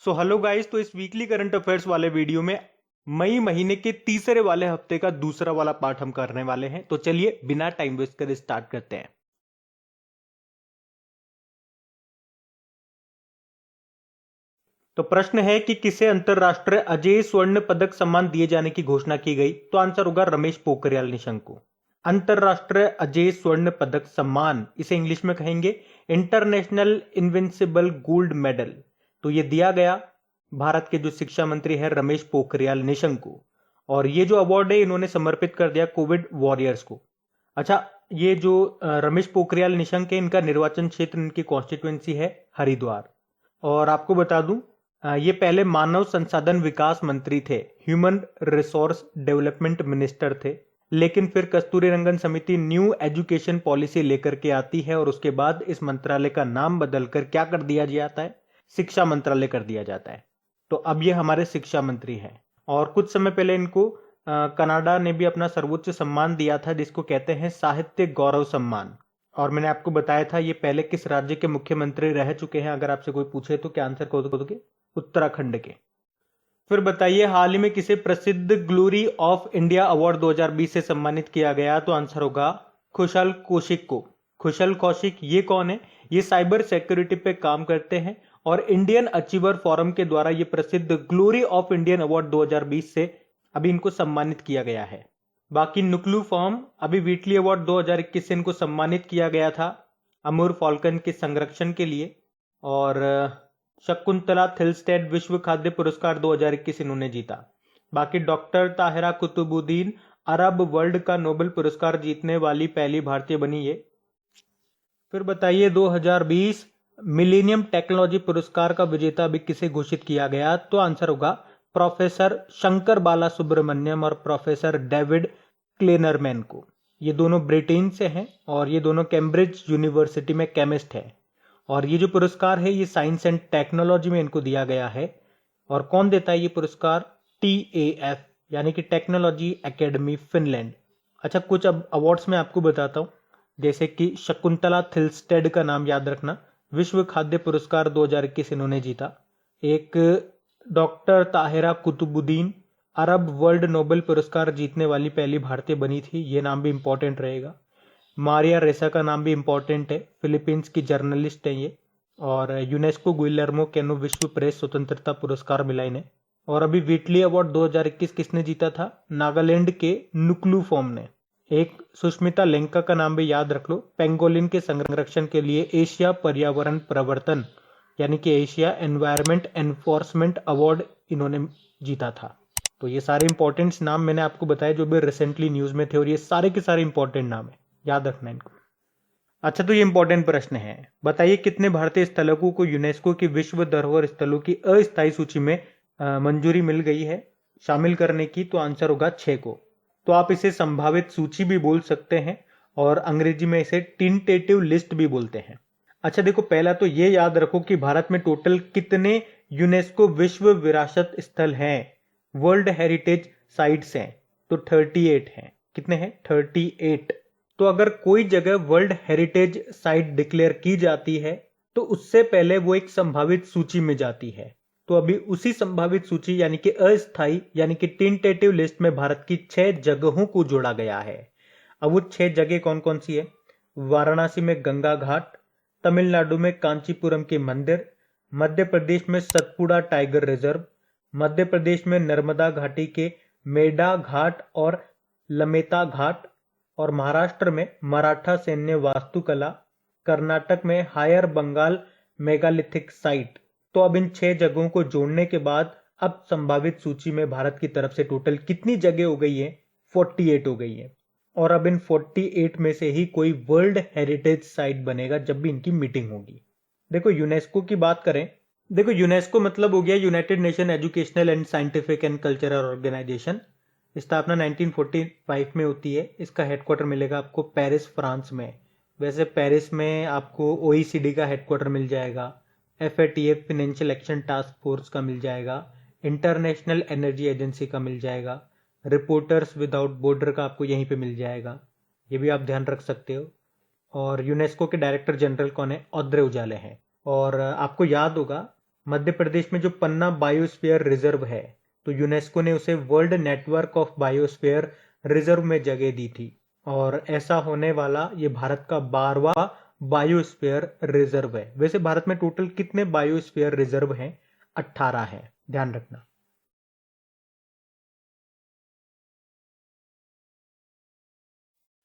So hello guys, तो इस weekly current affairs वाले वीडियो में मई महीने के तीसरे वाले हफ्ते का दूसरा वाला पार्ट हम करने वाले हैं। तो चलिए बिना टाइम वेस्ट करे स्टार्ट करते हैं। तो प्रश्न है कि किसे अंतरराष्ट्रीय अजय स्वर्ण पदक सम्मान दिए जाने की घोषणा की गई। तो आंसर होगा रमेश पोखरियाल निशंक को। अंतरराष्ट्रीय अजय स्वर्ण पदक सम्मान, इसे इंग्लिश में कहेंगे इंटरनेशनल इनविंसिबल गोल्ड मेडल। तो ये दिया गया भारत के जो शिक्षा मंत्री है रमेश पोखरियाल निशंक को, और ये जो अवार्ड है इन्होंने समर्पित कर दिया कोविड वॉरियर्स को। अच्छा, ये जो रमेश पोखरियाल निशंक है, इनका निर्वाचन क्षेत्र, इनकी कॉन्स्टिट्यूएंसी है हरिद्वार। और आपको बता दूं, ये पहले मानव संसाधन विकास मंत्री थे, ह्यूमन रिसोर्स डेवलपमेंट मिनिस्टर थे, लेकिन फिर कस्तूरी रंगन समिति न्यू एजुकेशन पॉलिसी लेकर के आती है और उसके बाद इस मंत्रालय का नाम बदलकर क्या कर दिया जाता है, शिक्षा मंत्रालय कर दिया जाता है। तो अब ये हमारे शिक्षा मंत्री हैं। और कुछ समय पहले इनको कनाडा ने भी अपना सर्वोच्च सम्मान दिया था, जिसको कहते हैं साहित्य गौरव सम्मान। और मैंने आपको बताया था ये पहले किस राज्य के मुख्यमंत्री रह चुके हैं। अगर आपसे कोई पूछे तो क्या आंसर करोगे? उत्तराखंड के। फिर बताइए, हाल ही में किसे प्रसिद्ध ग्लोरी ऑफ इंडिया अवार्ड 2020 से सम्मानित किया गया। तो आंसर होगा खुशल कौशिक को। खुशल कौशिक ये कौन है? ये साइबर सिक्योरिटी पे काम करते हैं और इंडियन अचीवर फोरम के द्वारा ये प्रसिद्ध ग्लोरी ऑफ इंडियन अवार्ड 2020 से अभी इनको सम्मानित किया गया है। बाकी नुक्लू फॉर्म अभी वीटली अवार्ड 2021 से इनको सम्मानित किया गया था अमूर फॉल्कन के संरक्षण के लिए। और शकुंतला थिलस्टेड विश्व खाद्य पुरस्कार 2021 इन्होंने जीता। बाकी doctor Tahira Qutbuddin Arab world का नोबेल पुरस्कार जीतने वाली पहली भारतीय बनी ये। फिर बताइए, 2020 मिलेनियम टेक्नोलॉजी पुरस्कार का विजेता अभी किसे घोषित किया गया। तो आंसर होगा प्रोफेसर शंकर बाला सुब्रमण्यम और प्रोफेसर डेविड क्लेनरमैन को। ये दोनों ब्रिटेन से हैं और ये दोनों कैम्ब्रिज यूनिवर्सिटी में केमिस्ट हैं। और ये जो पुरस्कार है ये साइंस एंड टेक्नोलॉजी में इनको दिया गया है। और कौन देता है ये पुरस्कार? TAF यानी कि टेक्नोलॉजी एकेडमी फिनलैंड। अच्छा, कुछ अब अवार्ड्स में आपको बताता हूं, जैसे कि शकुंतला थिलस्टेड का नाम याद रखना, विश्व खाद्य पुरस्कार 2021 इन्होंने जीता। एक doctor Tahira Qutbuddin Arab world Nobel पुरस्कार जीतने वाली पहली भारतीय बनी थी, ये नाम भी इंपॉर्टेंट रहेगा। मारिया रेसा का नाम भी इंपॉर्टेंट है, फिलीपींस की जर्नलिस्ट है ये। और यूनेस्को गुइलर्मो कैनो विश्व प्रेस स्वतंत्रता पुरस्कार मिला इन्हें। और अभी वीटली अवार्ड 2021 किसने जीता था? नागालैंड के नुक्लू फॉर्म ने। एक सुष्मिता लेंका का नाम भी याद रख लो, पेंगोलिन के संरक्षण के लिए एशिया पर्यावरण प्रवर्तन यानी कि एशिया एनवायरमेंट एनफोर्समेंट अवार्ड इन्होंने जीता था। तो ये सारे इंपॉर्टेंट नाम मैंने आपको बताए जो भी रिसेंटली न्यूज में थे, और ये सारे के सारे इंपॉर्टेंट नाम है, याद रखना इनको। अच्छा, तो ये इंपॉर्टेंट प्रश्न है, बताइए कितने भारतीय स्थलों को यूनेस्को की विश्व धरोहर स्थलों की अस्थायी सूची में मंजूरी मिल गई है शामिल करने की। तो आंसर होगा 6 को। तो आप इसे संभावित सूची भी बोल सकते हैं और अंग्रेजी में इसे टेंटेटिव लिस्ट भी बोलते हैं। अच्छा देखो, पहला तो ये याद रखो कि भारत में टोटल कितने यूनेस्को विश्व विरासत स्थल हैं, वर्ल्ड हेरिटेज साइट्स हैं। तो 38 हैं। कितने हैं? 38। तो अगर कोई जगह वर्ल्ड हेरिटेज साइट डिक्लेयर की जाती है तो उससे पहले वो एक संभावित सूची में जाती है। तो अभी उसी संभावित सूची यानी कि अस्थायी यानी कि टेंटेटिव लिस्ट में भारत की 6 जगहों को जोड़ा गया है। अब वो 6 जगह कौन कौन सी है? वाराणसी में गंगा घाट, तमिलनाडु में कांचीपुरम के मंदिर, मध्य प्रदेश में सतपुड़ा टाइगर रिजर्व, मध्य प्रदेश में नर्मदा घाटी के मेडा घाट और लमेता घाट, और महाराष्ट्र में मराठा सैन्य वास्तुकला, कर्नाटक में हायर बंगाल मेगालिथिक साइट। तो अब इन 6 जगहों को जोड़ने के बाद अब संभावित सूची में भारत की तरफ से टोटल कितनी जगह हो गई है? 48 हो गई है। और अब इन 48 में से ही कोई वर्ल्ड हेरिटेज साइट बनेगा जब भी इनकी मीटिंग होगी। देखो यूनेस्को की बात करें, देखो यूनेस्को मतलब हो गया United Nation Educational and Scientific and Cultural Organization. स्थापना 1945 में होती है। इसका हेडक्वार्टर मिलेगा आपको पेरिस, फ्रांस में। वैसे पेरिस में आपको OECD का हेडक्वार्टर मिल जाएगा, FATF financial action task force का मिल जाएगा, इंटरनेशनल एनर्जी एजेंसी का मिल जाएगा, रिपोर्टर्स विदाउट बॉर्डर का आपको यहीं पे मिल जाएगा, ये भी आप ध्यान रख सकते हो। और यूनेस्को के डायरेक्टर जनरल कौन है? ऑद्रे उजाले हैं। और आपको याद होगा मध्य प्रदेश में जो पन्ना बायोस्फीयर रिजर्व है, तो यूनेस्को ने उसे world network of biosphere reserve में जगह दी थी और ऐसा होने वाला ये भारत का 12वां बायोस्फीयर रिजर्व है। वैसे भारत में टोटल कितने बायोस्फीयर रिजर्व हैं? 18 है, ध्यान रखना।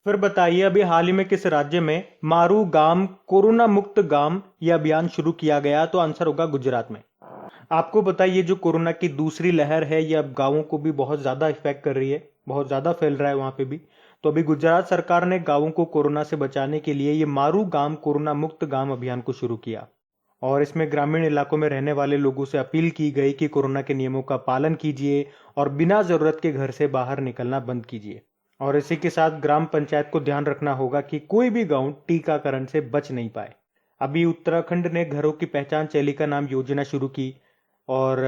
फिर बताइए, अभी हाल ही में किस राज्य में मारू गाम कोरोना मुक्त गाम यह अभियान शुरू किया गया? तो आंसर होगा गुजरात में। आपको बताइए, जो कोरोना की दूसरी लहर है ये अब गांवों को भी बहुत ज्यादा इफेक्ट कर रही है, बहुत ज्यादा फैल रहा है वहां पे भी। तो अभी गुजरात सरकार ने गांवों को कोरोना से बचाने के लिए ये मारू गाम कोरोना मुक्त गाम अभियान को शुरू किया और इसमें ग्रामीण इलाकों में रहने वाले लोगों से अपील की गई कि कोरोना के नियमों का पालन कीजिए और बिना जरूरत के घर से बाहर निकलना बंद कीजिए। और इसी के साथ ग्राम पंचायत को ध्यान रखना होगा कि कोई भी गांव टीकाकरण से बच नहीं पाए। अभी उत्तराखंड ने घरों की पहचान चैलिका नाम योजना शुरू की और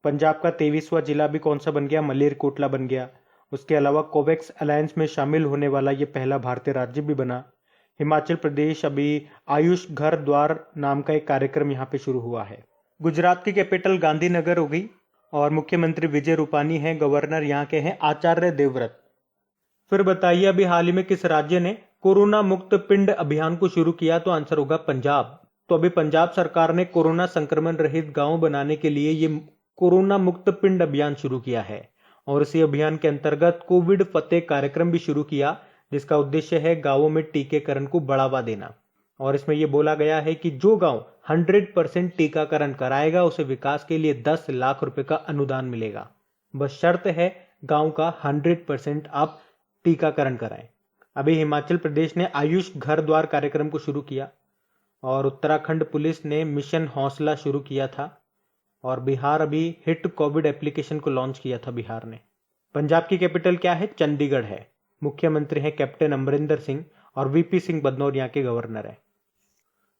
पंजाब का 23वां जिला भी कौन सा बन गया? मलेरकोटला बन गया। उसके अलावा कोवैक्स अलायंस में शामिल होने वाला ये पहला भारतीय राज्य भी बना। हिमाचल प्रदेश अभी आयुष घर द्वार नाम का एक कार्यक्रम यहाँ पे शुरू हुआ है। गुजरात की कैपिटल गांधीनगर हो गई और मुख्यमंत्री विजय रूपानी हैं, गवर्नर यहाँ के हैं आचार्य देवव्रत। फिर बताइए, अभी हाल ही में किस राज्य ने कोरोना मुक्त पिंड अभियान को शुरू किया? तो आंसर होगा पंजाब। तो अभी पंजाब सरकार ने कोरोना संक्रमण रहित गांव बनाने के लिए ये कोरोना मुक्त पिंड अभियान शुरू किया है और इसी अभियान के अंतर्गत कोविड फतेह कार्यक्रम भी शुरू किया, जिसका उद्देश्य है गांवों में टीकाकरण को बढ़ावा देना। और इसमें यह बोला गया है कि जो गांव 100% टीकाकरण कराएगा उसे विकास के लिए 10 लाख रुपए का अनुदान मिलेगा। बस शर्त है गांव का 100% आप टीकाकरण कराएं। अभी हिमाचल प्रदेश ने आयुष घर द्वार कार्यक्रम को शुरू किया और उत्तराखंड पुलिस ने मिशन हौसला शुरू किया था और बिहार अभी हिट कोविड एप्लीकेशन को लॉन्च किया था बिहार ने। पंजाब की कैपिटल क्या है? चंडीगढ़ है। मुख्यमंत्री हैं कैप्टन अमरिंदर सिंह और वीपी सिंह बदनौर यहाँ के गवर्नर है।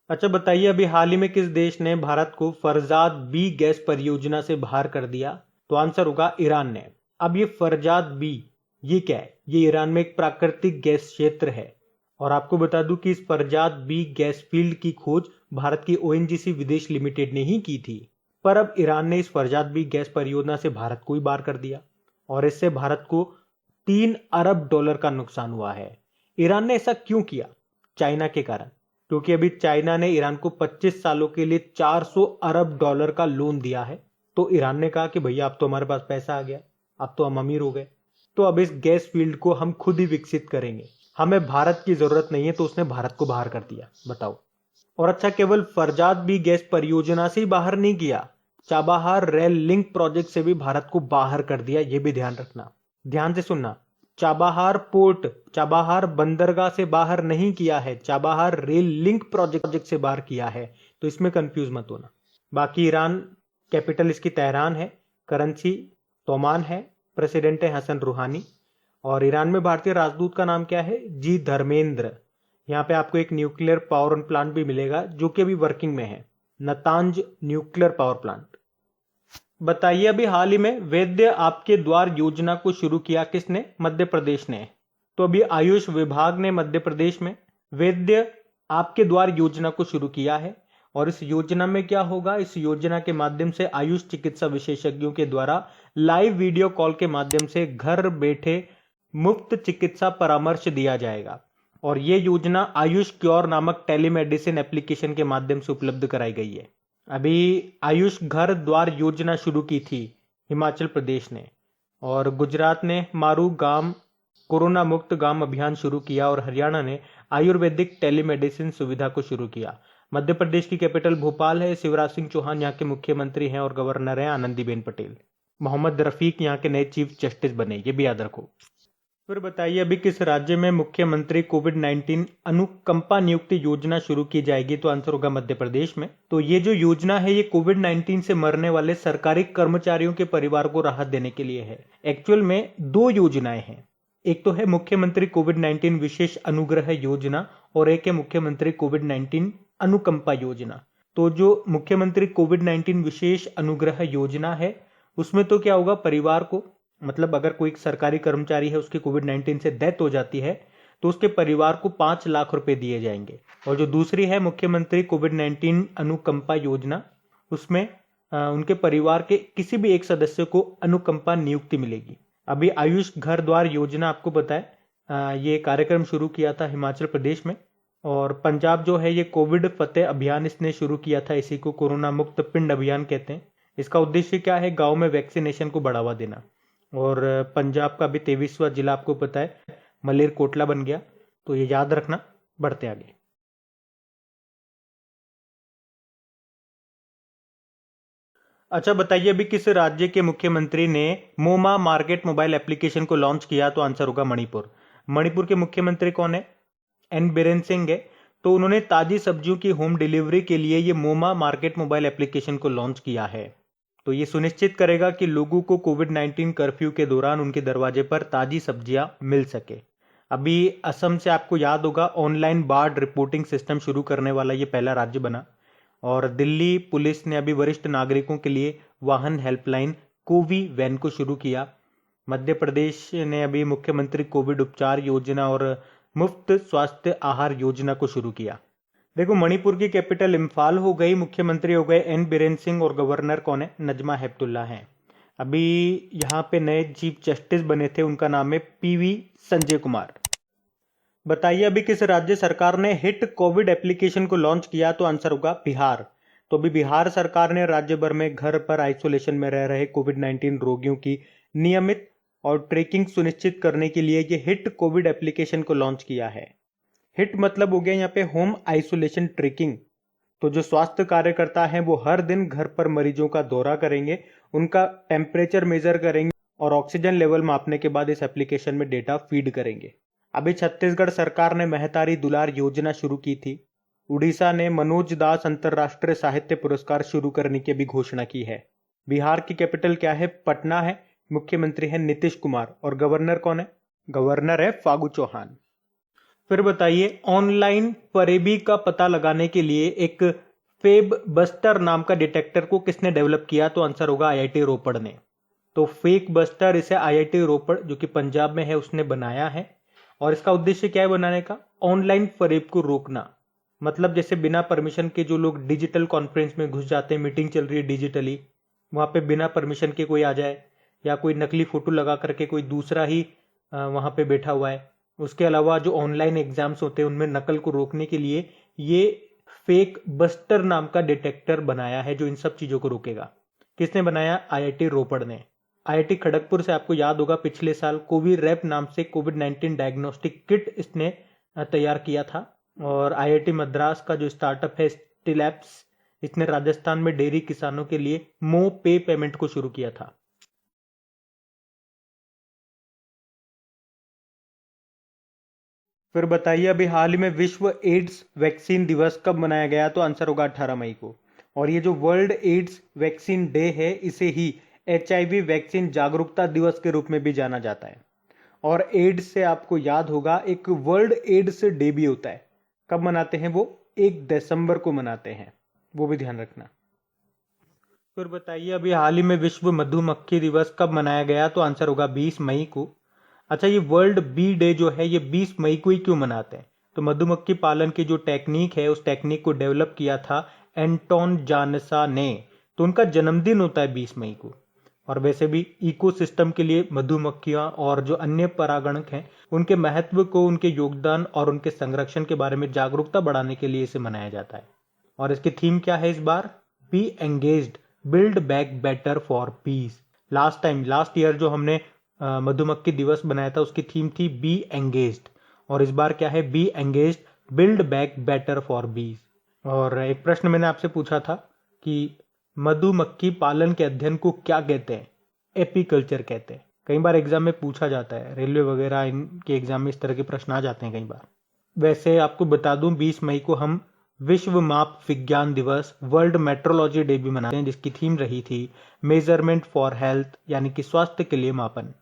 अच्छा बताइए, अभी हाल ही में किस देश ने भारत को फरजाद बी गैस परियोजना से बाहर कर दिया? तो आंसर होगा ईरान ने। अब ये फरजाद बी ये क्या है? ये ईरान में एक प्राकृतिक गैस क्षेत्र है और आपको बता दूं कि इस फरजाद बी गैस फील्ड की खोज भारत की ओएनजीसी विदेश लिमिटेड ने ही की थी, पर अब ईरान ने इस फरजाद बी गैस परियोजना से भारत को ही बाहर कर दिया और इससे भारत को 3 अरब डॉलर का नुकसान हुआ है। ईरान ने ऐसा क्यों किया? चाइना के कारण, क्योंकि अभी चाइना ने ईरान को 25 सालों के लिए 400 अरब डॉलर का लोन दिया है। तो ईरान ने कहा कि भैया अब तो हमारे पास पैसा आ गया, अब तो हम अमीर हो गए, तो अब इस गैस फील्ड को हम खुद ही विकसित करेंगे, हमें भारत की जरूरत नहीं है। तो उसने भारत को बाहर कर दिया, बताओ। और अच्छा, केवल फरजाद बी गैस परियोजना से ही बाहर नहीं किया, चाबहार रेल लिंक प्रोजेक्ट से भी भारत को बाहर कर दिया। यह भी ध्यान रखना, ध्यान से सुनना। चाबहार पोर्ट, चाबहार बंदरगाह से बाहर नहीं किया है, चाबहार रेल लिंक प्रोजेक्ट से बाहर किया है, तो इसमें कंफ्यूज मत होना। बाकी ईरान कैपिटल इसकी तेहरान है, करेंसी तोमान है, प्रेसिडेंट है हसन रूहानी और ईरान में भारतीय राजदूत का नाम क्या है? जी धर्मेंद्र। यहाँ पे आपको एक न्यूक्लियर पावर प्लांट भी मिलेगा जो कि अभी वर्किंग में है, नतांज न्यूक्लियर पावर प्लांट। बताइए, अभी हाल ही में वैद्य आपके द्वार योजना को शुरू किया किसने? मध्य प्रदेश ने। तो अभी आयुष विभाग ने मध्य प्रदेश में वैद्य आपके द्वार योजना को शुरू किया है और इस योजना में क्या होगा? इस योजना के माध्यम से आयुष चिकित्सा विशेषज्ञों के द्वारा लाइव वीडियो कॉल के माध्यम से घर बैठे मुफ्त चिकित्सा परामर्श दिया जाएगा और यह योजना आयुष क्योर नामक टेलीमेडिसिन एप्लीकेशन के माध्यम से उपलब्ध कराई गई है। अभी आयुष घर द्वार योजना शुरू की थी हिमाचल प्रदेश ने और गुजरात ने मारू गाम कोरोना मुक्त गाम अभियान शुरू किया और हरियाणा ने आयुर्वेदिक टेलीमेडिसिन सुविधा को शुरू किया। मध्य प्रदेश की कैपिटल भोपाल है। शिवराज सिंह चौहान यहाँ के मुख्यमंत्री हैं और गवर्नर हैं आनंदीबेन पटेल। मोहम्मद रफीक यहाँ के नए चीफ जस्टिस बने, ये भी याद रखो। फिर बताइए, अभी किस राज्य में मुख्यमंत्री कोविड-19 अनुकंपा नियुक्ति योजना शुरू की जाएगी? तो आंसर होगा मध्य प्रदेश में। तो ये जो योजना है ये कोविड-19 से मरने वाले सरकारी कर्मचारियों के परिवार को राहत देने के लिए है। एक्चुअल में 2 योजनाएं हैं, एक तो है मुख्यमंत्री कोविड-19 विशेष अनुग्रह योजना और एक है मुख्यमंत्री कोविड-19 अनुकंपा योजना। तो जो मुख्यमंत्री कोविड-19 विशेष अनुग्रह योजना है उसमें तो क्या होगा, परिवार को, मतलब अगर कोई सरकारी कर्मचारी है उसकी कोविड-19 से डेथ हो जाती है तो उसके परिवार को 5 लाख रुपए दिए जाएंगे। और जो दूसरी है मुख्यमंत्री कोविड-19 अनुकंपा योजना, उसमें उनके परिवार के किसी भी एक सदस्य को अनुकंपा नियुक्ति मिलेगी। अभी आयुष घर द्वार योजना आपको पता है, ये कार्यक्रम शुरू किया था हिमाचल प्रदेश में, और पंजाब जो है ये कोविड फतेह अभियान इसने शुरू किया था। इसी को कोरोना मुक्त पिंड अभियान कहते हैं। इसका उद्देश्य क्या है? गांव में वैक्सीनेशन को बढ़ावा देना। और पंजाब का भी 23वां जिला आपको पता है मलेरकोटला बन गया, तो ये याद रखना। बढ़ते आगे। अच्छा बताइए, अभी किस राज्य के मुख्यमंत्री ने मोमा मार्केट मोबाइल एप्लीकेशन को लॉन्च किया? तो आंसर होगा मणिपुर। मणिपुर के मुख्यमंत्री कौन है? एन बीरेन सिंह है। तो उन्होंने ताजी सब्जियों की होम डिलीवरी के लिए ये मोमा मार्केट मोबाइल एप्लीकेशन को लॉन्च किया है। तो ये सुनिश्चित करेगा कि लोगों को कोविड-19 कर्फ्यू के दौरान उनके दरवाजे पर ताजी सब्जियां मिल सके। अभी असम से आपको याद होगा ऑनलाइन बाढ़ रिपोर्टिंग सिस्टम शुरू करने वाला ये पहला राज्य बना। और दिल्ली पुलिस ने अभी वरिष्ठ नागरिकों के लिए वाहन हेल्पलाइन कोवी वैन को शुरू किया। मध्य प्रदेश ने अभी मुख्यमंत्री कोविड उपचार योजना और मुफ्त स्वास्थ्य आहार योजना को शुरू किया। देखो, मणिपुर की कैपिटल इम्फाल हो गई, मुख्यमंत्री हो गए एन बीरेन सिंह और गवर्नर कौन है? नजमा हेपतुल्ला हैं। अभी यहाँ पे नए चीफ जस्टिस बने थे, उनका नाम है पीवी संजय कुमार। बताइए, अभी किस राज्य सरकार ने हिट कोविड एप्लीकेशन को लॉन्च किया? तो आंसर होगा बिहार। तो अभी बिहार सरकार ने राज्य भर में घर पर आइसोलेशन में रह रहे कोविड-19 रोगियों की नियमित और ट्रैकिंग सुनिश्चित करने के लिए ये हिट कोविड एप्लीकेशन को लॉन्च किया है। हिट मतलब हो गया यहाँ पे होम आइसोलेशन ट्रैकिंग। तो जो स्वास्थ्य कार्यकर्ता हैं वो हर दिन घर पर मरीजों का दौरा करेंगे, उनका टेम्परेचर मेजर करेंगे और ऑक्सीजन लेवल मापने के बाद इस एप्लीकेशन में डेटा फीड करेंगे। अभी छत्तीसगढ़ सरकार ने महतारी दुलार योजना शुरू की थी। उड़ीसा ने मनोज दास अंतर्राष्ट्रीय साहित्य पुरस्कार शुरू करने की भी घोषणा की है। बिहार की कैपिटल क्या है? पटना है। मुख्यमंत्री है नीतीश कुमार और गवर्नर कौन है? गवर्नर है फागू चौहान। फिर बताइए, ऑनलाइन फरेबी का पता लगाने के लिए एक फेब बस्टर नाम का डिटेक्टर को किसने डेवलप किया? तो आंसर होगा आईआईटी रोपड़ ने। तो फेक बस्टर इसे आईआईटी रोपड़ जो कि पंजाब में है उसने बनाया है। और इसका उद्देश्य क्या है बनाने का? ऑनलाइन फरेब को रोकना। मतलब जैसे बिना परमिशन के जो लोग डिजिटल कॉन्फ्रेंस में घुस जाते हैं, मीटिंग चल रही है डिजिटली, वहां पे बिना परमिशन के कोई आ जाए या कोई नकली फोटो लगा करके कोई दूसरा ही वहां पे बैठा हुआ है। उसके अलावा जो ऑनलाइन एग्जाम्स होते हैं उनमें नकल को रोकने के लिए ये फेक बस्टर नाम का डिटेक्टर बनाया है जो इन सब चीजों को रोकेगा। किसने बनाया? आईआईटी रोपड़ ने। आईआईटी खड़गपुर से आपको याद होगा पिछले साल कोविरैप नाम से कोविड-19 डायग्नोस्टिक किट इसने तैयार किया था। और आईआईटी मद्रास का जो स्टार्टअप है स्टिलैब्स, इसने राजस्थान में डेयरी किसानों के लिए मो पे पेमेंट को शुरू किया था। फिर बताइए, अभी हाल ही में विश्व एड्स वैक्सीन दिवस कब मनाया गया? तो आंसर होगा 18 मई को। और ये जो वर्ल्ड एड्स वैक्सीन डे है इसे ही एचआईवी वैक्सीन जागरूकता दिवस के रूप में भी जाना जाता है। और एड्स से आपको याद होगा एक वर्ल्ड एड्स डे भी होता है। कब मनाते हैं वो? 1 दिसंबर को मनाते हैं, वो भी ध्यान रखना। फिर बताइए, अभी हाल ही में विश्व मधुमक्खी दिवस कब मनाया गया? तो आंसर होगा 20 मई को। अच्छा, ये वर्ल्ड बी डे जो है ये 20 मई को ही क्यों मनाते हैं? तो मधुमक्खी पालन की जो टेक्निक है उस टेक्निक को डेवलप किया था एंटोन जानसा ने। तो उनका जन्मदिन होता है 20 मई को। और वैसे भी इकोसिस्टम के लिए मधुमक्खियां और जो अन्य परागणक हैं उनके महत्व को, उनके योगदान और उनके संरक्षण के बारे में जागरूकता बढ़ाने के लिए इसे मनाया जाता है। और इसकी थीम क्या है इस बार? Be engaged, build back better for peace. Last year जो हमने मधुमक्खी दिवस बनाया था उसकी थीम थी बी एंगेज्ड, और इस बार क्या है? Be engaged, build back better for bees. और एक प्रश्न मैंने आपसे पूछा था कि मधुमक्खी पालन के अध्ययन को क्या कहते हैं? एपीकल्चर कहते हैं। कई बार एग्जाम में पूछा जाता है, रेलवे वगैरह इनके एग्जाम में इस तरह के प्रश्न आ जाते हैं कई बार। वैसे आपको बता दूं 20 मई को हम विश्व माप विज्ञान दिवस, वर्ल्ड मेट्रोलॉजी डे भी मनाते हैं, जिसकी थीम रही थी मेजरमेंट फॉर हेल्थ, यानी कि स्वास्थ्य के लिए मापन।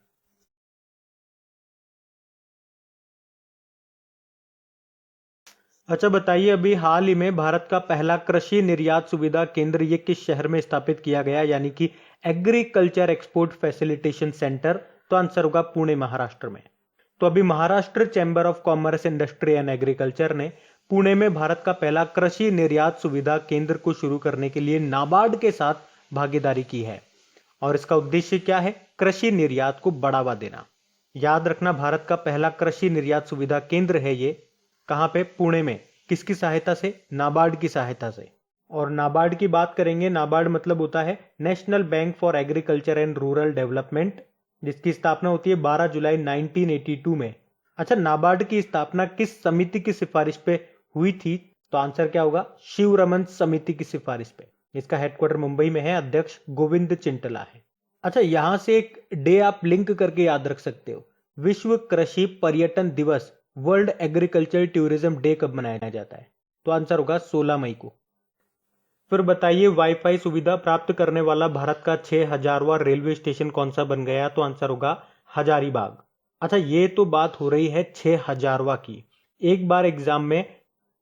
अच्छा बताइए, अभी हाल ही में भारत का पहला कृषि निर्यात सुविधा केंद्र ये किस शहर में स्थापित किया गया, यानी कि एग्रीकल्चर एक्सपोर्ट फैसिलिटेशन सेंटर? तो आंसर होगा पुणे, महाराष्ट्र में। तो अभी Maharashtra chamber of commerce, industry and agriculture ने पुणे में भारत का पहला कृषि निर्यात सुविधा केंद्र को शुरू करने के लिए नाबार्ड के साथ भागीदारी की है। और इसका उद्देश्य क्या है? कृषि निर्यात को बढ़ावा देना। याद रखना, भारत का पहला कृषि निर्यात सुविधा केंद्र है ये। कहां पे? पुणे में। किसकी सहायता से? नाबार्ड की सहायता से। और नाबार्ड की बात करेंगे, नाबार्ड मतलब होता है national bank for agriculture and rural development, जिसकी स्थापना होती है 12 जुलाई 1982 में। अच्छा, नाबार्ड की स्थापना किस समिति की सिफारिश पे हुई थी? तो आंसर क्या होगा? शिवरमन समिति की सिफारिश पे। इसका हेडक्वार्टर मुंबई में है, अध्यक्ष गोविंद चिंटला है। अच्छा, यहां से एक डे आप लिंक करके याद रख सकते हो। विश्व कृषि पर्यटन दिवस, वर्ल्ड एग्रीकल्चर टूरिज्म डे कब मनाया जाता है? तो आंसर होगा 16 मई को। फिर बताइए, वाईफाई सुविधा प्राप्त करने वाला भारत का 6000वां रेलवे स्टेशन कौन सा बन गया? तो आंसर होगा हजारीबाग। अच्छा, ये तो बात हो रही है 6000वां की। एक बार एग्जाम में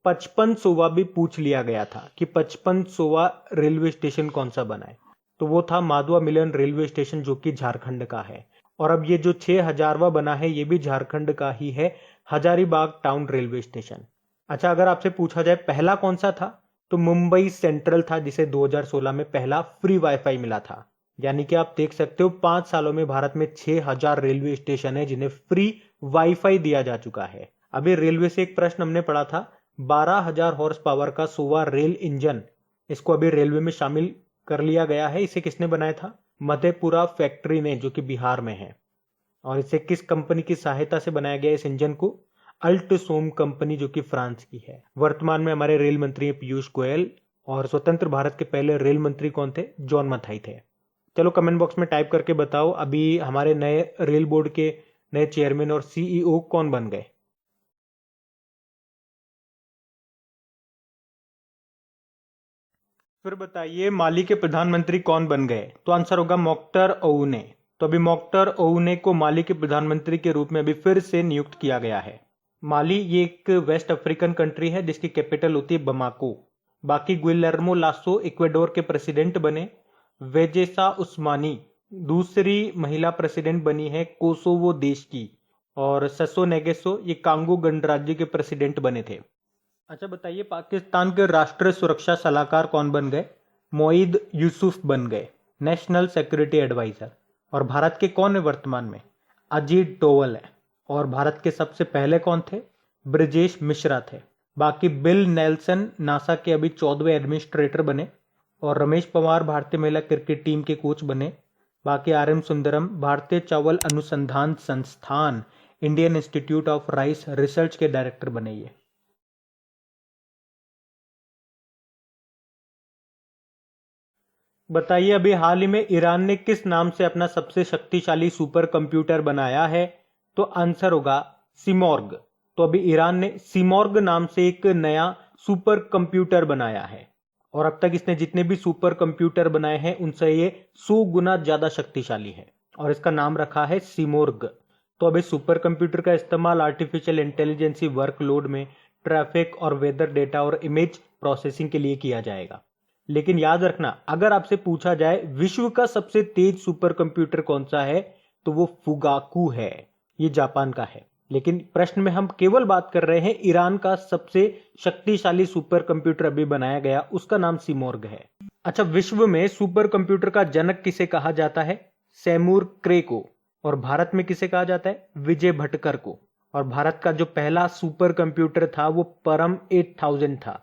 5500वां भी पूछ लिया गया था कि 5500वां रेलवे स्टेशन कौन सा बना है। तो वो था माधवा मिलन रेलवे स्टेशन, जो कि झारखंड का है। और अब ये जो 6000वां बना है, ये भी झारखंड का ही है, हजारीबाग टाउन रेलवे स्टेशन। अच्छा, अगर आपसे पूछा जाए पहला कौन सा था, तो मुंबई सेंट्रल था, जिसे 2016 में पहला फ्री वाईफाई मिला था। यानी कि आप देख सकते हो 5 सालों में भारत में 6000 रेलवे स्टेशन है जिन्हें फ्री वाईफाई दिया जा चुका है। अभी रेलवे से एक प्रश्न हमने पढ़ा था, 12,000 हॉर्स पावर का सोवा रेल इंजन, इसको अभी रेलवे में शामिल कर लिया गया है। इसे किसने बनाया था? मधेपुरा फैक्ट्री ने, जो कि बिहार में है। और इसे किस कंपनी की सहायता से बनाया गया इस इंजन को? अल्टसोम कंपनी, जो कि फ्रांस की है। वर्तमान में हमारे रेल मंत्री हैं पीयूष गोयल, और स्वतंत्र भारत के पहले रेल मंत्री कौन थे? जॉन मथाई थे। चलो कमेंट बॉक्स में टाइप करके बताओ, अभी हमारे नए रेल बोर्ड के नए चेयरमैन और सीईओ कौन बन गए? फिर बताइए, माली के प्रधानमंत्री कौन बन गए? तो आंसर होगा मोख्तर ओउने। तो अभी मोख्तर ओउने को माली के प्रधानमंत्री के रूप में अभी फिर से नियुक्त किया गया है। माली ये एक वेस्ट अफ्रीकन कंट्री है जिसकी कैपिटल होती है बमाको। बाकी गुइलेर्मो लासो इक्वेडोर के प्रेसिडेंट बने। वेजेसा उस्मानी दूसरी महिला प्रेसिडेंट बनी है कोसोवो देश की। और ससो नेगेसो ये कांगो गणराज्य के प्रेसिडेंट बने थे। अच्छा बताइए, पाकिस्तान के राष्ट्रीय सुरक्षा सलाहकार कौन बन गए? मोईद यूसुफ बन गए, नेशनल सिक्योरिटी एडवाइजर। और भारत के कौन है वर्तमान में? अजीत डोवल है। और भारत के सबसे पहले कौन थे? ब्रजेश मिश्रा थे। बाकी बिल नेल्सन नासा के अभी 14वें एडमिनिस्ट्रेटर बने। और रमेश पवार भारतीय महिला क्रिकेट टीम के कोच बने। बाकी RM सुंदरम भारतीय चावल अनुसंधान संस्थान Indian institute of rice research के डायरेक्टर बने। ये बताइए, अभी हाल ही में ईरान ने किस नाम से अपना सबसे शक्तिशाली सुपर कंप्यूटर बनाया है? तो आंसर होगा सिमॉर्ग। तो अभी ईरान ने सिमॉर्ग नाम से एक नया सुपर कंप्यूटर बनाया है। और अब तक इसने जितने भी सुपर कंप्यूटर बनाए हैं उनसे ये 100 गुना ज्यादा शक्तिशाली है। और इसका नाम रखा है सिमोर्ग। तो अभी सुपर कंप्यूटर का इस्तेमाल आर्टिफिशियल इंटेलिजेंसी वर्कलोड में ट्रैफिक और वेदर डेटा और इमेज प्रोसेसिंग के लिए किया जाएगा। लेकिन याद रखना, अगर आपसे पूछा जाए विश्व का सबसे तेज सुपर कंप्यूटर कौन सा है, तो वो फुगाकू है, ये जापान का है। लेकिन प्रश्न में हम केवल बात कर रहे हैं ईरान का सबसे शक्तिशाली सुपर कंप्यूटर अभी बनाया गया, उसका नाम सिमोर्ग है। अच्छा, विश्व में सुपर कंप्यूटर का जनक किसे कहा जाता है? सेमूर क्रे को। और भारत में किसे कहा जाता है? विजय भटकर को। और भारत का जो पहला सुपर कंप्यूटर था वो परम 8000 था।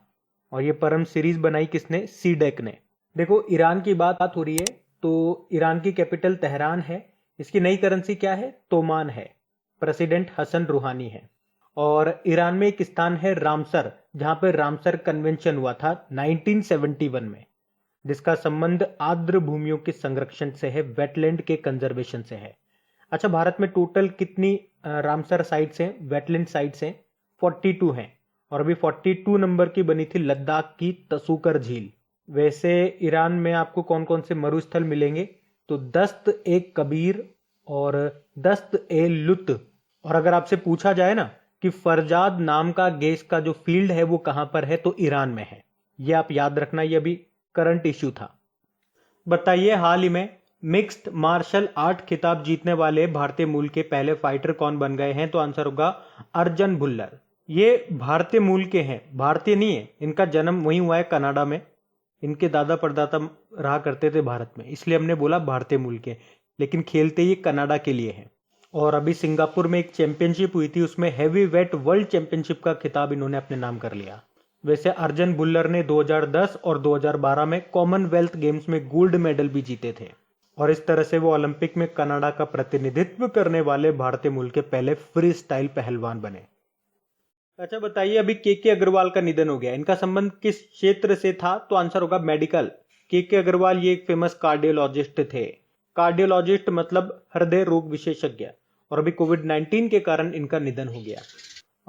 और ये परम सीरीज बनाई किसने? सीडेक ने। देखो, ईरान की बात हो रही है तो ईरान की कैपिटल तेहरान है। इसकी नई करेंसी क्या है? तोमान है। प्रेसिडेंट हसन रूहानी है। और ईरान में एक स्थान है रामसर, जहां पर रामसर कन्वेंशन हुआ था 1971 में, जिसका संबंध आर्द्र भूमियों के संरक्षण से है, वेटलैंड के कंजर्वेशन से है। अच्छा, भारत में टोटल कितनी रामसर साइट्स हैं, वेटलैंड साइट्स हैं? 42 हैं। और अभी 42 नंबर की बनी थी लद्दाख की तसूकर झील। वैसे ईरान में आपको कौन कौन से मरुस्थल मिलेंगे? तो दस्त ए कबीर और दस्त ए लुत। और अगर आपसे पूछा जाए ना कि फरजाद नाम का गैस का जो फील्ड है वो कहां पर है, तो ईरान में है। ये आप याद रखना, ये अभी करंट इश्यू था। बताइए, हाल ही में मिक्स्ड मार्शल आर्ट खिताब जीतने वाले भारतीय मूल के पहले फाइटर कौन बन गए हैं? तो आंसर होगा अर्जन भुल्लर। ये भारतीय मूल के हैं, भारतीय नहीं है, इनका जन्म वहीं हुआ है कनाडा में। इनके दादा परदादा रहा करते थे भारत में, इसलिए हमने बोला भारतीय मूल के, लेकिन खेलते ये कनाडा के लिए हैं। और अभी सिंगापुर में एक चैंपियनशिप हुई थी, उसमें हैवी वेट वर्ल्ड चैंपियनशिप का खिताब इन्होंने अपने नाम कर लिया। वैसे अर्जन बुल्लर ने 2010 और 2012 में कॉमनवेल्थ गेम्स में गोल्ड मेडल भी जीते थे, और इस तरह से वो ओलंपिक में कनाडा का प्रतिनिधित्व करने वाले भारतीय मूल के पहले फ्री स्टाइल पहलवान बने। अच्छा बताइए, अभी के अग्रवाल का निधन हो गया, इनका संबंध किस क्षेत्र से था? तो आंसर होगा मेडिकल। के अग्रवाल ये एक फेमस कार्डियोलॉजिस्ट थे। कार्डियोलॉजिस्ट मतलब हृदय रोग विशेषज्ञ, और अभी कोविड-19 के कारण इनका निधन हो गया।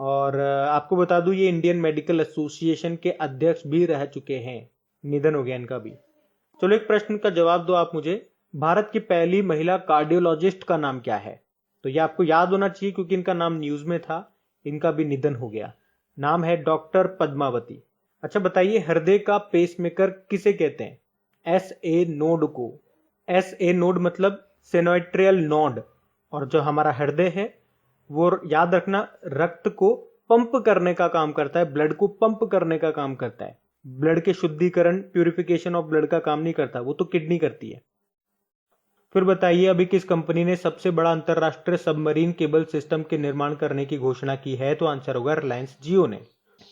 और आपको बता दूं, ये इंडियन मेडिकल एसोसिएशन के अध्यक्ष भी रह चुके हैं। निधन हो गया इनका भी। चलो एक प्रश्न का जवाब दो आप मुझे, भारत की पहली महिला कार्डियोलॉजिस्ट का नाम क्या है? तो ये आपको याद होना चाहिए क्योंकि इनका नाम न्यूज में था। इनका भी निधन हो गया। नाम है डॉक्टर पद्मावती। अच्छा बताइए, हृदय का पेसमेकर किसे कहते हैं? SA नोड को। SA नोड मतलब सेनोट्रियल नोड, और जो हमारा हृदय है वो याद रखना रक्त को पंप करने का काम करता है, ब्लड को पंप करने का काम करता है। ब्लड के शुद्धिकरण, प्यूरिफिकेशन ऑफ ब्लड का काम नहीं करता, वो तो किडनी करती है। फिर बताइए, अभी किस कंपनी ने सबसे बड़ा अंतरराष्ट्रीय सबमरीन केबल सिस्टम के निर्माण करने की घोषणा की है? तो आंसर होगा रिलायंस जियो ने।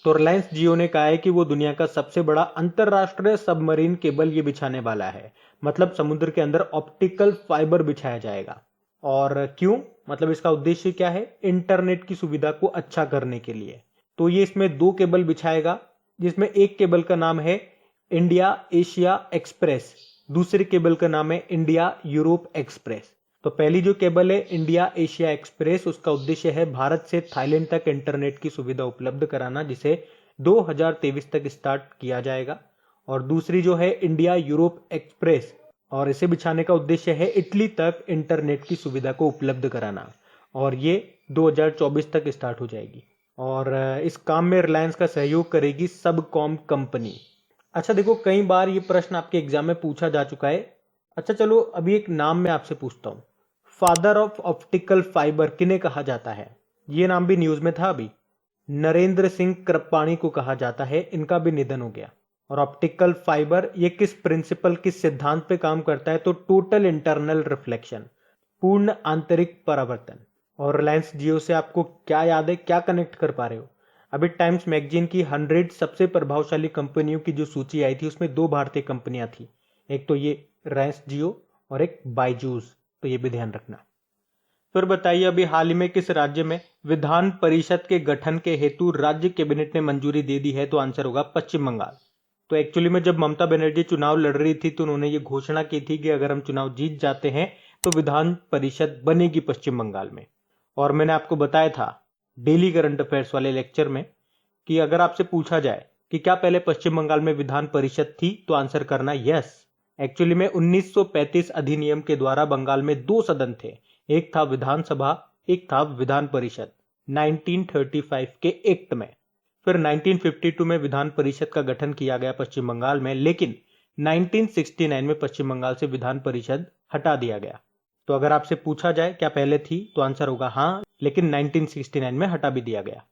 तो रिलायंस जियो ने कहा है कि वो दुनिया का सबसे बड़ा अंतरराष्ट्रीय सबमरीन केबल ये बिछाने वाला है, मतलब समुद्र के अंदर ऑप्टिकल फाइबर बिछाया जाएगा। और क्यों, मतलब इसका उद्देश्य क्या है? इंटरनेट की सुविधा को अच्छा करने के लिए। तो ये इसमें 2 केबल बिछाएगा, जिसमें एक केबल का नाम है इंडिया एशिया एक्सप्रेस, दूसरे केबल का नाम है इंडिया यूरोप एक्सप्रेस। तो पहली जो केबल है इंडिया एशिया एक्सप्रेस, उसका उद्देश्य है भारत से थाईलैंड तक इंटरनेट की सुविधा उपलब्ध कराना, जिसे 2023 तक स्टार्ट किया जाएगा। और दूसरी जो है इंडिया यूरोप एक्सप्रेस, और इसे बिछाने का उद्देश्य है इटली तक इंटरनेट की सुविधा को उपलब्ध कराना, और ये 2024 तक स्टार्ट हो जाएगी। और इस काम में रिलायंस का सहयोग करेगी सबकॉम कंपनी। अच्छा देखो, कई बार ये प्रश्न आपके एग्जाम में पूछा जा चुका है। अच्छा चलो, अभी एक नाम मैं आपसे पूछता हूँ, फादर ऑफ ऑप्टिकल फाइबर किन्हें कहा जाता है? ये नाम भी न्यूज में था अभी। नरेंद्र सिंह कृपलानी को कहा जाता है, इनका भी निधन हो गया। और ऑप्टिकल फाइबर ये किस प्रिंसिपल, किस सिद्धांत पे काम करता है? तो टोटल इंटरनल रिफ्लेक्शन, पूर्ण आंतरिक परावर्तन। और रिलायंस जियो से आपको क्या याद है, क्या कनेक्ट कर पा रहे हो? अभी टाइम्स मैगजीन की 100 सबसे प्रभावशाली कंपनियों की जो सूची आई थी, उसमें 2 भारतीय कंपनियां थी, एक तो ये रिलायंस जियो और एक बायजूस, तो ये भी ध्यान रखना। फिर बताइए, अभी हाल ही में किस राज्य में विधान परिषद के गठन के हेतु राज्य कैबिनेट ने मंजूरी दे दी है? तो आंसर होगा पश्चिम बंगाल। तो एक्चुअली में जब ममता बनर्जी चुनाव लड़ रही थी तो उन्होंने ये घोषणा की थी कि अगर हम चुनाव जीत जाते हैं तो विधान परिषद बनेगी पश्चिम बंगाल में। और मैंने आपको बताया था डेली करंट अफेयर्स वाले लेक्चर में कि अगर आपसे पूछा जाए कि क्या पहले पश्चिम बंगाल में विधान परिषद थी, तो आंसर करना यस। एक्चुअली में 1935 अधिनियम के द्वारा बंगाल में 2 सदन थे, एक था विधानसभा, एक था विधान परिषद, 1935 के एक्ट में। फिर 1952 में विधान परिषद का गठन किया गया पश्चिम बंगाल में, लेकिन 1969 में पश्चिम बंगाल से विधान परिषद हटा दिया गया। तो अगर आपसे पूछा जाए क्या पहले थी, तो आंसर होगा हाँ, लेकिन 1969 में हटा भी दिया गया।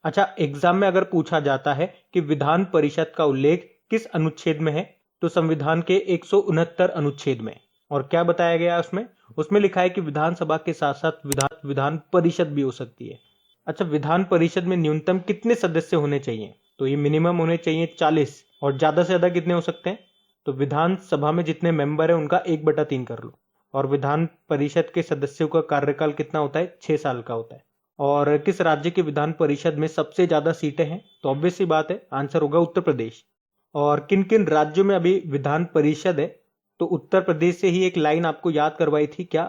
अच्छा, एग्जाम में अगर पूछा जाता है कि विधान परिषद का उल्लेख किस अनुच्छेद में है, तो संविधान के 169 अनुच्छेद में। और क्या बताया गया उसमें? उसमें लिखा है कि विधानसभा के साथ साथ विधान परिषद भी हो सकती है। अच्छा, विधान परिषद में न्यूनतम कितने सदस्य होने चाहिए? तो ये मिनिमम होने चाहिए 40, और ज्यादा से ज्यादा कितने हो सकते हैं? तो विधानसभा में जितने मेंबर है उनका 1/3 कर लो। और विधान परिषद के सदस्यों का कार्यकाल कितना होता है? 6 साल का होता है। और किस राज्य के विधान परिषद में सबसे ज्यादा सीटें हैं? तो ऑब्वियस सी बात है, आंसर होगा उत्तर प्रदेश। और किन किन राज्यों में अभी विधान परिषद है? तो उत्तर प्रदेश से ही एक लाइन आपको याद करवाई थी, क्या?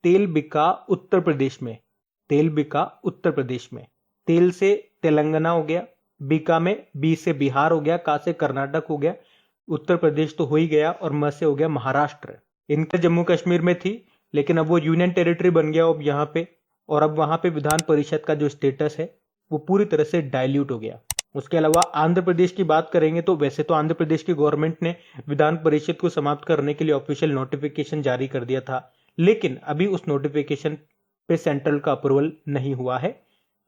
तेल बिका उत्तर प्रदेश में, तेल बिका उत्तर प्रदेश में। तेल से तेलंगाना हो गया, बीका में बी से बिहार हो गया, का से कर्नाटक हो गया, उत्तर प्रदेश तो हो ही गया, और म से हो गया महाराष्ट्र। इनका जम्मू कश्मीर में थी, लेकिन अब वो यूनियन टेरिटरी बन गया अब यहाँ पे, और अब वहां पे विधान परिषद का जो स्टेटस है वो पूरी तरह से डाइल्यूट हो गया। उसके अलावा आंध्र प्रदेश की बात करेंगे तो वैसे तो आंध्र प्रदेश की गवर्नमेंट ने विधान परिषद को समाप्त करने के लिए ऑफिशियल नोटिफिकेशन जारी कर दिया था, लेकिन अभी उस नोटिफिकेशन पे सेंट्रल का अप्रूवल नहीं हुआ है,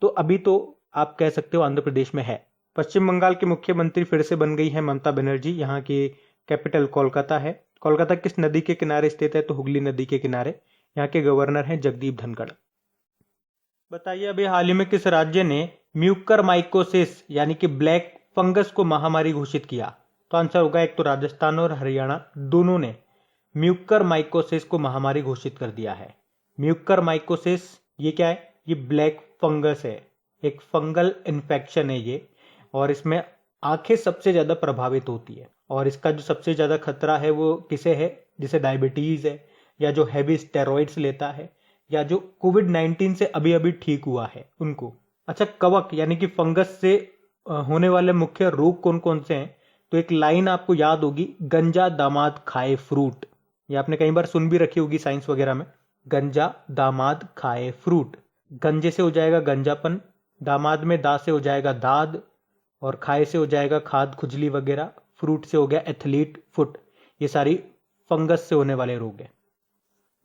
तो अभी तो आप कह सकते हो आंध्र प्रदेश में है। पश्चिम बंगाल के मुख्यमंत्री फिर से बन गई है ममता बनर्जी, यहाँ की कैपिटल कोलकाता है। कोलकाता किस नदी के किनारे स्थित है? तो हुगली नदी के किनारे। यहाँ के गवर्नर हैं जगदीप धनखड़। बताइए अभी हाल ही में किस राज्य ने म्यूकरमाइकोसिस यानी कि ब्लैक फंगस को महामारी घोषित किया? तो आंसर होगा एक तो राजस्थान और हरियाणा, दोनों ने म्यूकरमाइकोसिस को महामारी घोषित कर दिया है। म्यूकरमाइकोसिस ये क्या है? ये ब्लैक फंगस है, एक फंगल इन्फेक्शन है ये, और इसमें आंखें सबसे ज्यादा प्रभावित होती है। और इसका जो सबसे ज्यादा खतरा है वो किसे है? जिसे डायबिटीज है, या जो हैवी स्टेरॉइड्स लेता है, या जो कोविड-19 से अभी अभी ठीक हुआ है उनको। अच्छा, कवक यानी कि फंगस से होने वाले मुख्य रोग कौन कौन से हैं? तो एक लाइन आपको याद होगी, गंजा दामाद खाए फ्रूट। ये आपने कई बार सुन भी रखी होगी साइंस वगैरह में। गंजा दामाद खाए फ्रूट। गंजे से हो जाएगा गंजापन, दामाद में दा से हो जाएगा दाद, और खाए से हो जाएगा खाद खुजली वगैरह, फ्रूट से हो गया एथलीट फुट। ये सारी फंगस से होने वाले रोग हैं।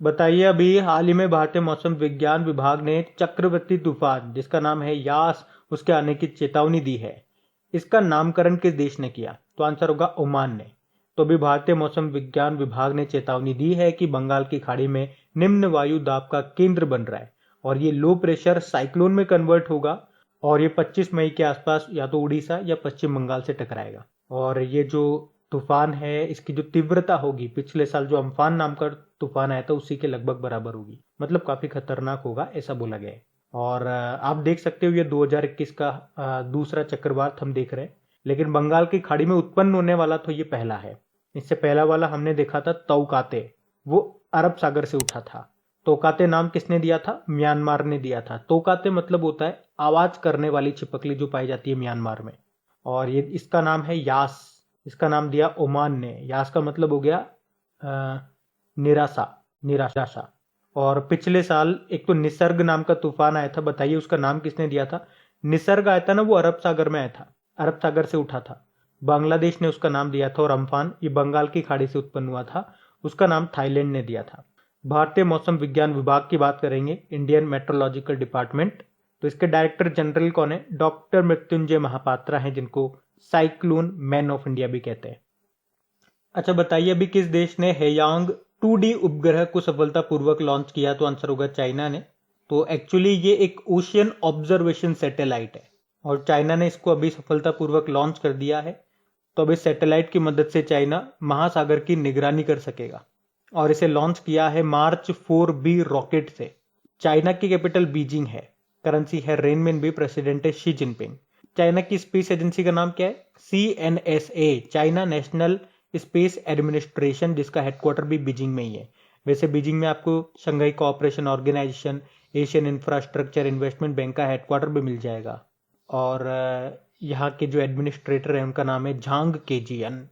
बताइए अभी हाल ही में भारतीय मौसम विज्ञान विभाग ने चक्रवाती तूफान जिसका नाम है यास, उसके आने की चेतावनी दी है। इसका नामकरण किस देश ने किया? तो आंसर होगा ओमान ने। तो अभी भारतीय मौसम विज्ञान विभाग ने चेतावनी दी है कि बंगाल की खाड़ी में निम्न वायु दाब का केंद्र बन रहा है, और ये लो प्रेशर साइक्लोन में कन्वर्ट होगा, और ये 25 मई के आसपास या तो उड़ीसा या पश्चिम बंगाल से टकराएगा। और ये जो तूफान है इसकी जो तीव्रता होगी, पिछले साल जो अम्फान नाम का तूफान आया था उसी के लगभग बराबर होगी, मतलब काफी खतरनाक होगा ऐसा बोला गया है। और आप देख सकते हो ये 2021 का दूसरा चक्रवात हम देख रहे हैं, लेकिन बंगाल की खाड़ी में उत्पन्न होने वाला तो ये पहला है। इससे पहला वाला हमने देखा था तौकाते, वो अरब सागर से उठा था। तोकाते नाम किसने दिया था? म्यांमार ने दिया था। तोकाते मतलब होता है आवाज करने वाली छिपकली जो पाई जाती है म्यांमार में, और ये इसका नाम है यास। इसका नाम दिया ओमान ने। यास का मतलब हो गया निराशा। और पिछले साल एक तो निसर्ग नाम का तूफान आया था, बताइए उसका नाम किसने दिया था? निसर्ग आया था ना, वो अरब सागर में आया था, अरब सागर से उठा था। बांग्लादेश ने उसका नाम दिया था। और अम्फान ये बंगाल की खाड़ी से उत्पन्न हुआ था, उसका नाम थाईलैंड ने दिया था। भारतीय मौसम विज्ञान विभाग की बात करेंगे, इंडियन मेट्रोलॉजिकल डिपार्टमेंट, तो इसके डायरेक्टर जनरल कौन है? डॉक्टर मृत्युंजय महापात्रा हैं, जिनको साइक्लोन मैन ऑफ इंडिया भी कहते हैं। अच्छा बताइए अभी किस देश ने हेयांग 2D उपग्रह को सफलतापूर्वक लॉन्च किया? तो आंसर होगा चाइना ने। तो एक्चुअली ये एक ओशियन ऑब्जर्वेशन सैटेलाइट है, और चाइना ने इसको अभी सफलतापूर्वक लॉन्च कर दिया है। तो अभी सैटेलाइट की मदद से चाइना महासागर की निगरानी कर सकेगा, और इसे लॉन्च किया है मार्च 4B रॉकेट से। चाइना की कैपिटल बीजिंग है, करेंसी है रेनमिनबी, प्रेसिडेंट है शी जिनपिंग। चाइना की स्पेस एजेंसी का नाम क्या है? CNSA, China National Space Administration, जिसका हेडक्वार्टर भी बीजिंग में ही है। वैसे बीजिंग में आपको Shanghai Cooperation Organisation, Asian Infrastructure Investment Bank का हेडक्वार्टर भी मिल जाएगा। और यहाँ के जो एडमिनिस्ट्रेटर है उनका नाम है झांग केजियन।